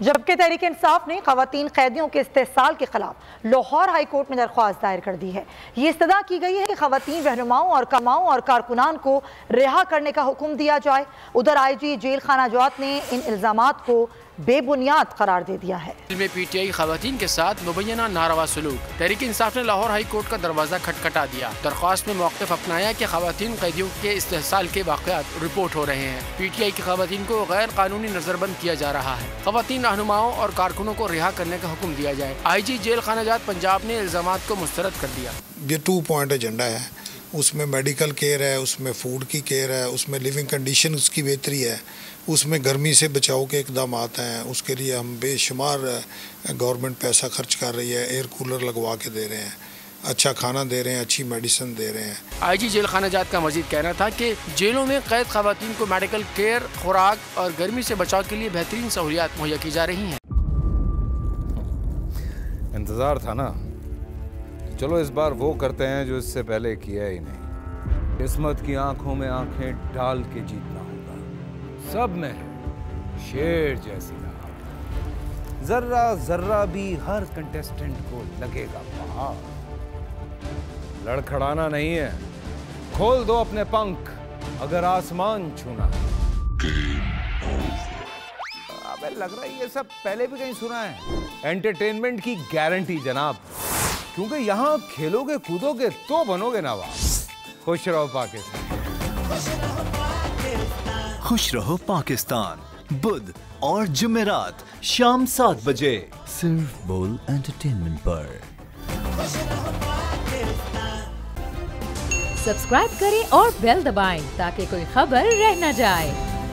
जबकि तहरीक इंसाफ ने खवातीन कैदियों के इस्तेहसाल के खिलाफ लाहौर हाई कोर्ट में दरख्वास्त दायर कर दी है। ये इस्तदा की गई है कि खवातीन रहनुमाओं और कामाओं और कारकुनान को रिहा करने का हुक्म दिया जाए। उधर IG जेल खाना जवात ने इन इल्जामात को बेबुनियाद करार दे दिया है। में PTI खवातीन के साथ मुबैना नारवा सलूक। तहरीक इंसाफ ने लाहौर हाई कोर्ट का दरवाजा खटखटा दिया। दरख्वास्त में मौक़िफ़ अपनाया कि खवातीन कैदियों के इस्तेहसाल के वाक़यात रिपोर्ट हो रहे हैं। PTI की खवातीन को गैर कानूनी नजरबंद किया जा रहा है। खवातीन रहनुमाओं और कारकुनों को रिहा करने का हुक्म दिया जाए। IG जेल खाना जवात पंजाब ने इल्जामात को मुस्तरद कर दिया। ये 2 पॉइंट एजेंडा है, उसमें मेडिकल केयर है, उसमें फूड की केयर है, उसमें लिविंग कंडीशन उसकी बेहतरी है, उसमें गर्मी से बचाव के इकदाम हैं। उसके लिए हम बेशुमार गवर्नमेंट पैसा खर्च कर रही है, एयर कूलर लगवा के दे रहे हैं, अच्छा खाना दे रहे हैं, अच्छी मेडिसिन दे रहे हैं। IG जेल खाना जात का मजीद कहना था कि जेलों में कैद खवातीन को मेडिकल केयर, खुराक और गर्मी से बचाव के लिए बेहतरीन सहूलियात मुहैया की जा रही हैं। इंतज़ार था ना, चलो इस बार वो करते हैं जो इससे पहले किया ही नहीं। किस्मत की आंखों में आंखें डाल के जीतना होगा। सब में शेर जैसी राह, जर्रा जर्रा भी हर कंटेस्टेंट को लगेगा पहाड़। लड़खड़ाना नहीं है, खोल दो अपने पंख अगर आसमान छूना है। अबे लग रहा है ये सब पहले भी कहीं सुना है। एंटरटेनमेंट की गारंटी जनाब, क्योंकि यहाँ खेलोगे कूदोगे तो बनोगे नवाब। खुश रहो पाकिस्तान। खुश रहो पाकिस्तान बुध और जुमेरात शाम 7 बजे सिर्फ बोल एंटरटेनमेंट पर। सब्सक्राइब करें और बेल दबाएं ताकि कोई खबर रह न जाए।